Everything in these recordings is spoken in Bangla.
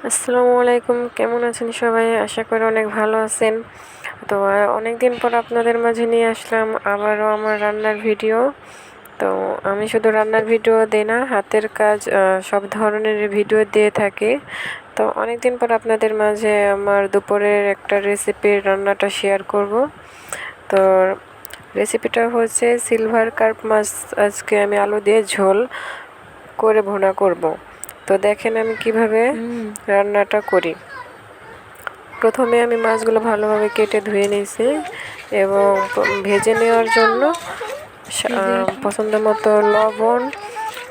আসসালামু আলাইকুম, কেমন আছেন সবাই? আশা করি অনেক ভালো আছেন। তো অনেকদিন পর আপনাদের মাঝে নিয়ে আসলাম আবারও আমার রান্নার ভিডিও। তো আমি শুধু রান্নার ভিডিও দিই না, হাতের কাজ সব ধরনের ভিডিও দিয়ে থাকি। তো অনেকদিন পর আপনাদের মাঝে আমার দুপুরের একটা রেসিপির রান্নাটা শেয়ার করব। তো রেসিপিটা হচ্ছে সিলভার কার্প মাছ। আজকে আমি আলু দিয়ে ঝোল করে ভুনা করব। তো দেখেন আমি কিভাবে রান্নাটা করি। প্রথমে আমি মাছগুলো ভালোভাবে কেটে ধুয়ে নিয়েছি এবং ভেজে নেওয়ার জন্য পছন্দ মতো লবণ,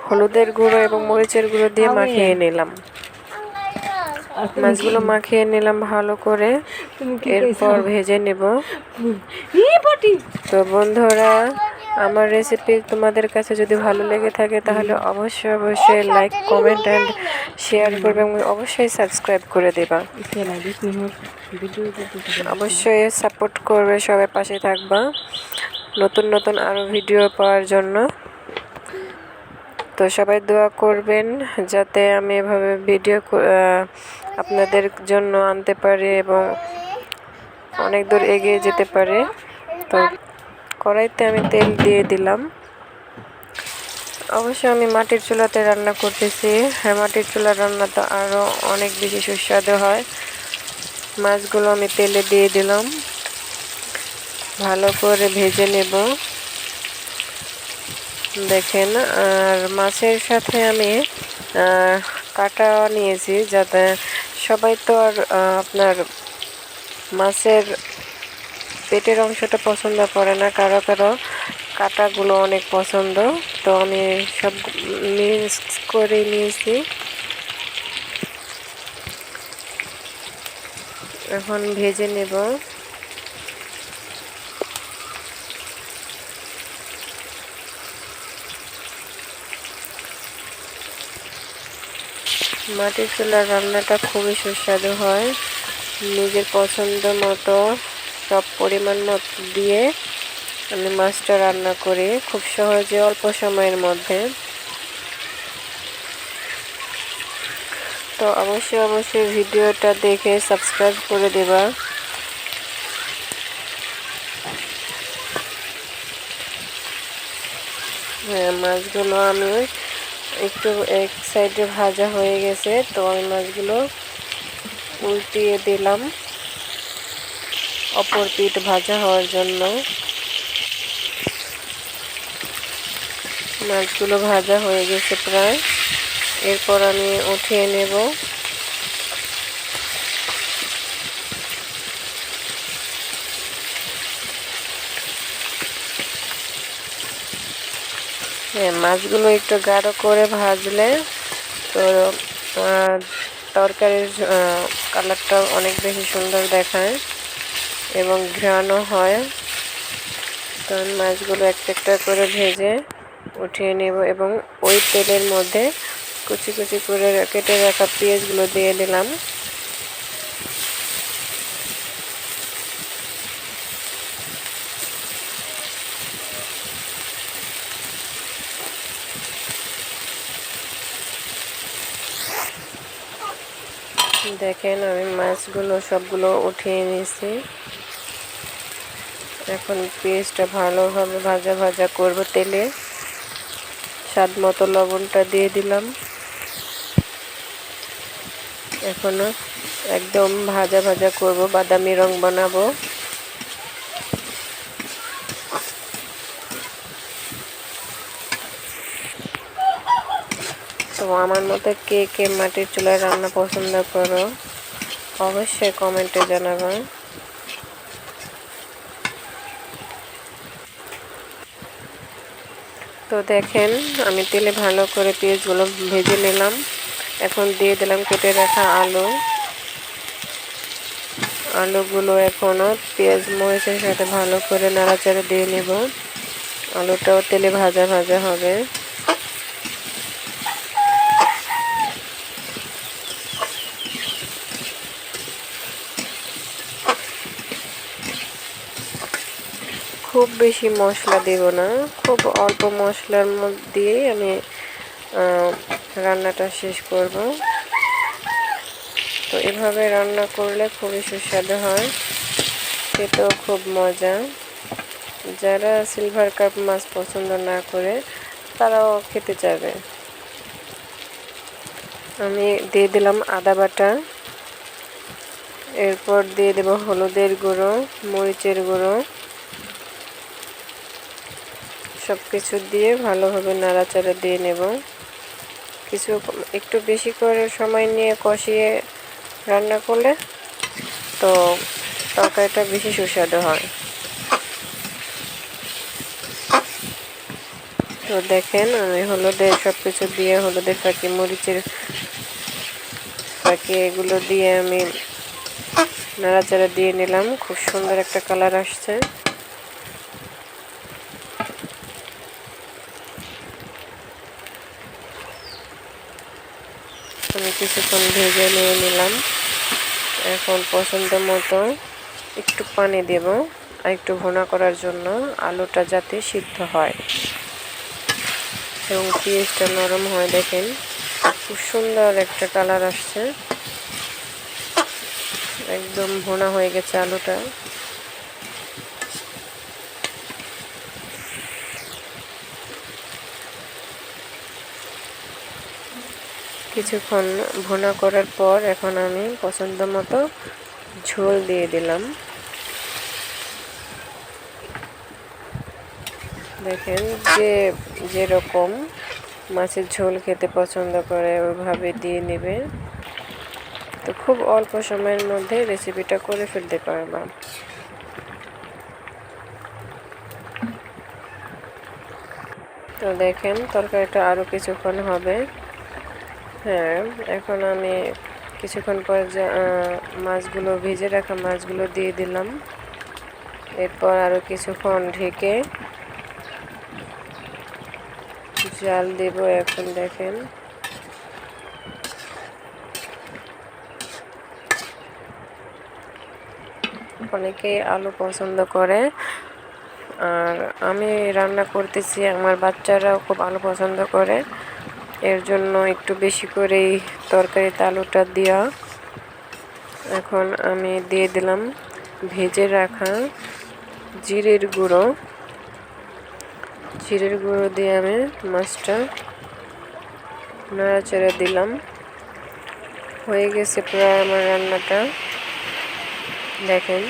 হলুদের গুঁড়ো এবং মরিচের গুঁড়ো দিয়ে মাখিয়ে নিলাম। মাছগুলো মাখিয়ে নিলাম ভালো করে, এরপর ভেজে নেব। তো বন্ধুরা, আমার রেসিপি তোমাদের কাছে যদি ভালো লেগে থাকে তাহলে অবশ্যই লাইক, কমেন্ট অ্যান্ড শেয়ার করবে এবং অবশ্যই সাবস্ক্রাইব করে দেবা। অবশ্যই সাপোর্ট করবে, সবাই পাশে থাকবা নতুন আরও ভিডিও পাওয়ার জন্য। তো সবাই দোয়া করবেন যাতে আমি এভাবে ভিডিও আপনাদের জন্য আনতে পারি এবং অনেক দূর এগিয়ে যেতে পারি। তো কড়াইতে আমি তেল দিয়ে দিলাম। অবশ্যই আমি মাটির চুলাতে রান্না করতেছি। হ্যাঁ, মাটির চুলার রান্না তো আরও অনেক বেশি সুস্বাদু হয়। মাছগুলো আমি তেলে দিয়ে দিলাম, ভালো করে ভেজে নেব। দেখেন, আর মাছের সাথে আমি কাটা নিয়েছি, যাতে সবাই তো আর আপনার মাছের পেটের অংশটা পছন্দ করে না, কারো কাটাগুলো অনেক পছন্দ। তো আমি সব মিক্স করে নিয়েছি। এখন ভেজে নেব। মাটির চুলার রান্নাটা খুবই সুস্বাদু হয়। নিজের পছন্দ মতো সব পরিমাণ মতো দিয়ে আমি মাছটা রান্না করি খুব সহজে, অল্প সময়ের মধ্যে। তো অবশ্যই ভিডিওটা দেখে সাবস্ক্রাইব করে দেবা। হ্যাঁ, মাছগুলো আমি একটু এক সাইডে ভাজা হয়ে গেছে, তো আমি মাছগুলো উল্টিয়ে দিলাম অপর পিঠ ভাজা হওয়ার জন্য। মাছগুলো ভাজা হয়ে গেছে প্রায়, এরপর আমি উঠিয়ে নেব। হ্যাঁ, মাছগুলো একটু গাঢ় করে ভাজলে তো তরকারির কালারটা অনেক বেশি সুন্দর দেখায় এবং ঘ্রাণও হয়। তো মাছগুলো একটা করে ভেজে উঠিয়ে নেব এবং ওই তেলের মধ্যে কুচি করে কেটে রাখা পেঁয়াজগুলো দিয়ে দিলাম। দেখেন, আমি মাছগুলো সবগুলো উঠিয়ে নিয়েছি। এখন পেঁয়াজটা ভালোভাবে ভাজা করব তেলে। স্বাদ মতো লবণটা দিয়ে দিলাম। এখনো একদম ভাজা করব, বাদামি রং বানাবো। তো আমার মতো কে মাটির চুলায় রান্না পছন্দ করো অবশ্যই কমেন্টে জানাবে। তো দেখেন, আমি তেলে ভালো করে পেঁয়াজগুলো ভেজে নিলাম। এখন দিয়ে দিলাম কেটে রাখা আলুগুলো এখনও পেঁয়াজ মরিচের সাথে ভালো করে নাড়াচাড়া দিয়ে নেব। আলুটাও তেলে ভাজা হবে। খুব বেশি মশলা দেব না, খুব অল্প মশলার মধ্যে দিয়েই আমি রান্নাটা শেষ করব। এভাবে রান্না করলে খুবই সুস্বাদু হয়, খেতেও খুব মজা। যারা সিলভার কাপ মাছ পছন্দ না করে তারাও খেতে চাবে। আমি দিয়ে দিলাম আদা বাটা, এরপর দিয়ে দেব হলুদের গুঁড়ো, মরিচের গুঁড়ো, সব কিছু দিয়ে ভালোভাবে নাড়াচাড়া দিয়ে নেব। একটু বেশি করে সময় নিয়ে কষিয়ে রান্না করলে তো তরকারিটা বেশি সুস্বাদু হয়। তো দেখেন আমি সব কিছু দিয়ে হলুদের ফাঁকি, মরিচের ফাঁকি এগুলো দিয়ে আমি নাড়াচাড়া দিয়ে নিলাম। খুব সুন্দর একটা কালার আসছে। আমি কিছুক্ষণ ভেজে নিয়ে নিলাম। এখন পছন্দ মতো একটু পানি দেব আর একটু ভুনা করার জন্য, আলুটা যাতে সিদ্ধ হয় এবং পেঁয়াজটা নরম হয়। দেখেন খুব সুন্দর একটা কালার আসছে, একদম ভুনা হয়ে গেছে আলুটা। কিছুক্ষণ ভুনা করার পর এখন আমি পছন্দ মতো ঝোল দিয়ে দিলাম। দেখেন যেরকম মাছের ঝোল খেতে পছন্দ করে ওইভাবে দিয়ে নেবে, তো খুব অল্প সময়ের মধ্যে রেসিপিটা করে ফেলতে পারবা। তো দেখেন তরকারিটা আরও কিছুক্ষণ হবে। হ্যাঁ, এখন আমি কিছুক্ষণ পর মাছগুলো, ভেজে রাখা মাছগুলো দিয়ে দিলাম। এরপর আরও কিছুক্ষণ ঢেকে জাল দেব। এখন দেখেন অনেকেই আলু পছন্দ করে, আর আমি রান্না করতেছি, আমার বাচ্চারাও খুব আলু পছন্দ করে, এর জন্য একটু বেশি করেই তরকারিতে আলুটা দেওয়া। এখন আমি দিয়ে দিলাম ভেজে রাখা জিরের গুঁড়ো দিয়ে আমি মাছটা নাড়াচাড়া দিলাম। হয়ে গেছে প্রায় আমার রান্নাটা। দেখেন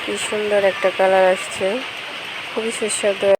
কি সুন্দর একটা কালার আসছে, খুবই সুস্বাদু।